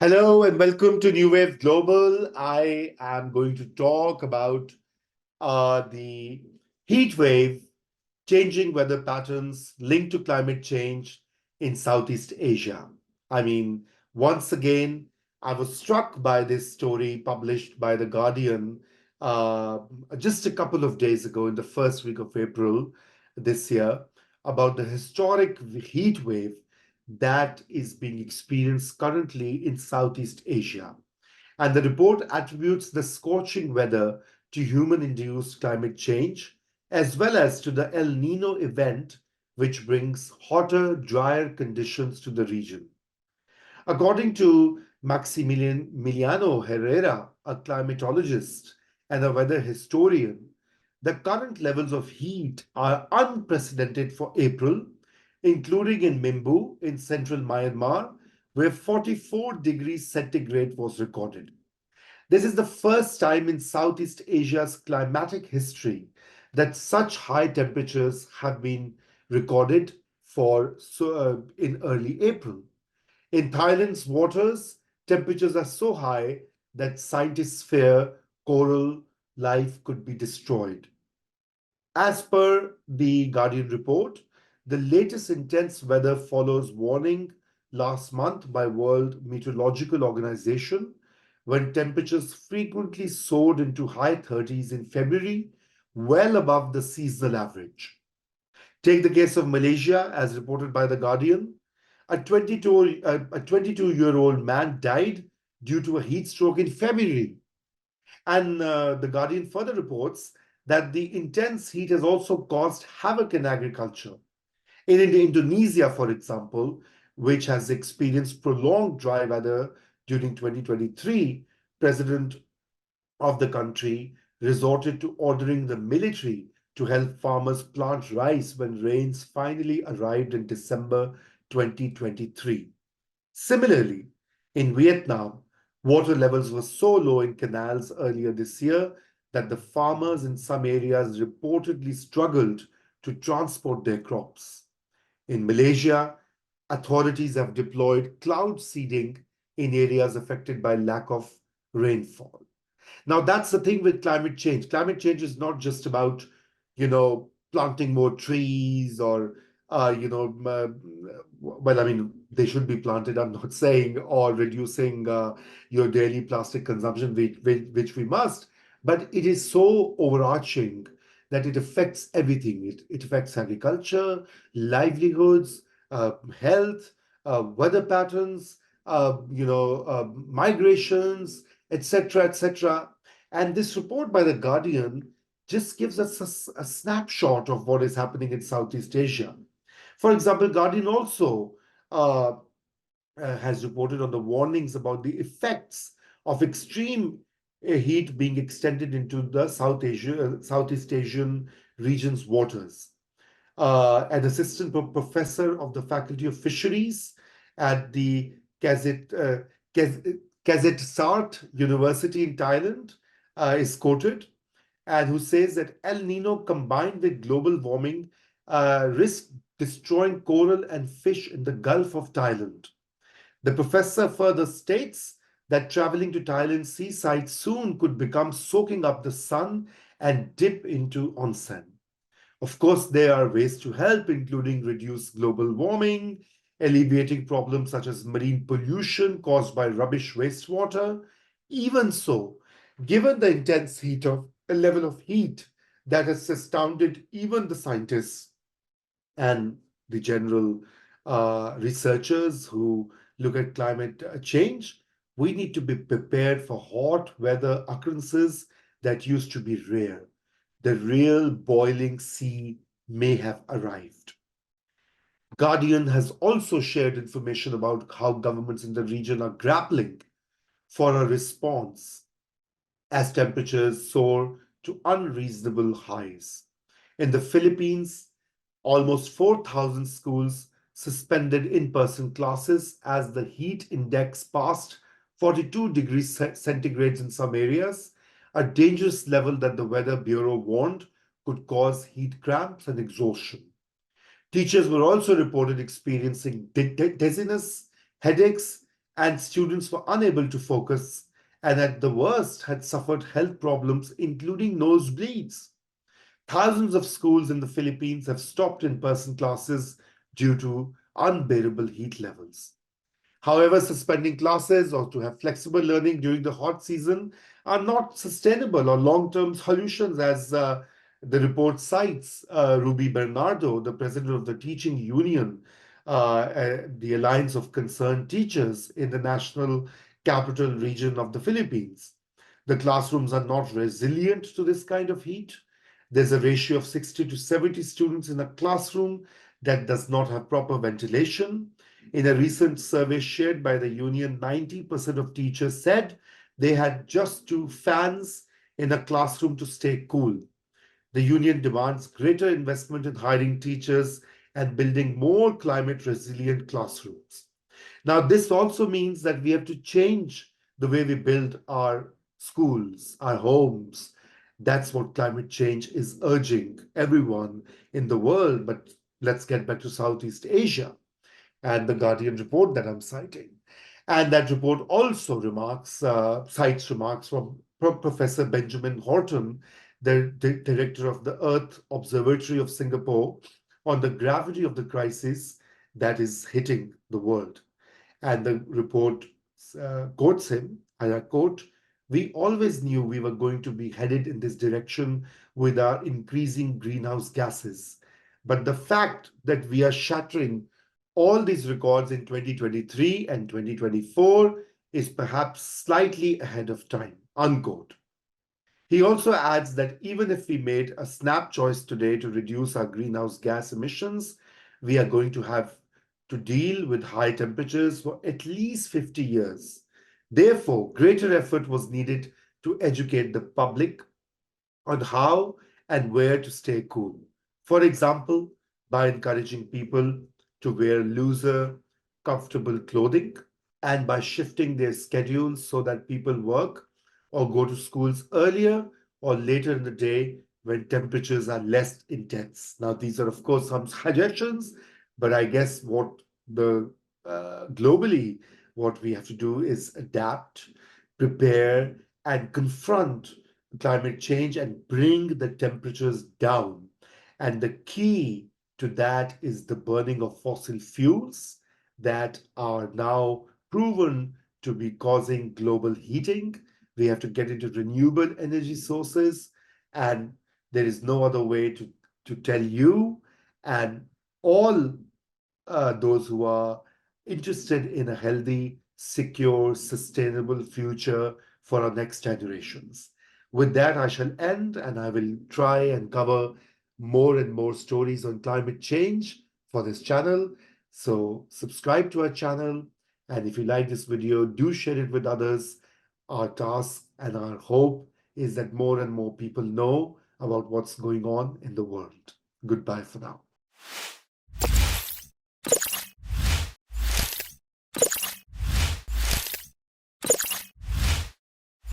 Hello and welcome to New Wave Global. I am going to talk about the heat wave, changing weather patterns linked to climate change in Southeast Asia. I mean, once again, I was struck by this story published by The Guardian uh, just a couple of days ago in the first week of April this year about the historic heat wave that is being experienced currently in Southeast Asia. And the report attributes the scorching weather to human-induced climate change, as well as to the El Niño event, which brings hotter, drier conditions to the region. According to Maximiliano Herrera, a climatologist and a weather historian, the current levels of heat are unprecedented for April, including in Minbu in central Myanmar, where 44 degrees centigrade was recorded. This is the first time in Southeast Asia's climatic history that such high temperatures have been recorded in early April. In Thailand's waters, temperatures are so high that scientists fear coral life could be destroyed. As per the Guardian report, the latest intense weather follows warning last month by World Meteorological Organization when temperatures frequently soared into high 30s in February, well above the seasonal average. Take the case of Malaysia, as reported by The Guardian. A 22-year-old man died due to a heat stroke in February. And The Guardian further reports that the intense heat has also caused havoc in agriculture. In Indonesia, for example, which has experienced prolonged dry weather during 2023, President of the country resorted to ordering the military to help farmers plant rice when rains finally arrived in December 2023. Similarly, in Vietnam, water levels were so low in canals earlier this year that the farmers in some areas reportedly struggled to transport their crops. In Malaysia, authorities have deployed cloud seeding in areas affected by lack of rainfall. Now, that's the thing with climate change. Climate change is not just about, planting more trees or, well, I mean, they should be planted, I'm not saying, or reducing your daily plastic consumption, which we must. But it is so overarching that it affects everything. It affects agriculture, livelihoods, health, weather patterns, migrations, etc., etc. And this report by The Guardian just gives us a snapshot of what is happening in Southeast Asia. For example, Guardian also has reported on the warnings about the effects of extreme heat being extended into the Southeast Asian region's waters. An assistant professor of the Faculty of Fisheries at the Kazit, uh, Sart University in Thailand is quoted, and who says that El Nino combined with global warming risk destroying coral and fish in the Gulf of Thailand. The professor further states that traveling to Thailand's seaside soon could become soaking up the sun and dip into onsen. Of course, there are ways to help, including reduce global warming, alleviating problems such as marine pollution caused by rubbish wastewater. Even so, given the intense heat of a level of heat that has astounded even the scientists and the general researchers who look at climate change, we need to be prepared for hot weather occurrences that used to be rare. The real boiling sea may have arrived. Guardian has also shared information about how governments in the region are grappling for a response as temperatures soar to unreasonable highs. In the Philippines, almost 4,000 schools suspended in-person classes as the heat index passed 42 degrees centigrade in some areas, a dangerous level that the Weather Bureau warned could cause heat cramps and exhaustion. Teachers were also reported experiencing dizziness, headaches, and students were unable to focus and at the worst had suffered health problems, including nosebleeds. Thousands of schools in the Philippines have stopped in-person classes due to unbearable heat levels. However, suspending classes or to have flexible learning during the hot season are not sustainable or long-term solutions, as the report cites Ruby Bernardo, the president of the Teaching Union, the Alliance of Concerned Teachers in the National Capital Region of the Philippines. The classrooms are not resilient to this kind of heat. There's a ratio of 60 to 70 students in a classroom that does not have proper ventilation. In a recent survey shared by the union, 90% of teachers said they had just 2 fans in a classroom to stay cool. The union demands greater investment in hiring teachers and building more climate resilient classrooms. Now, this also means that we have to change the way we build our schools, our homes. That's what climate change is urging everyone in the world. But let's get back to Southeast Asia and the Guardian report that I'm citing. And that report also cites remarks from Professor Benjamin Horton, the director of the Earth Observatory of Singapore, on the gravity of the crisis that is hitting the world. And the report quotes him, and I quote, "We always knew we were going to be headed in this direction with our increasing greenhouse gases. But the fact that we are shattering all these records in 2023 and 2024 is perhaps slightly ahead of time," unquote. He also adds that even if we made a snap choice today to reduce our greenhouse gas emissions, we are going to have to deal with high temperatures for at least 50 years. Therefore, greater effort was needed to educate the public on how and where to stay cool. For example, by encouraging people to wear looser, comfortable clothing, and by shifting their schedules so that people work or go to schools earlier or later in the day when temperatures are less intense. Now, these are, of course, some suggestions, but I guess globally, what we have to do is adapt, prepare, and confront climate change and bring the temperatures down. And the key to that is the burning of fossil fuels that are now proven to be causing global heating. We have to get into renewable energy sources, and there is no other way to tell you and all those who are interested in a healthy, secure, sustainable future for our next generations. With that, I shall end, and I will try and cover more and more stories on climate change for this channel. So subscribe to our channel, and if you like this video, do share it with others. Our task and our hope is that more and more people know about what's going on in the world. Goodbye for now.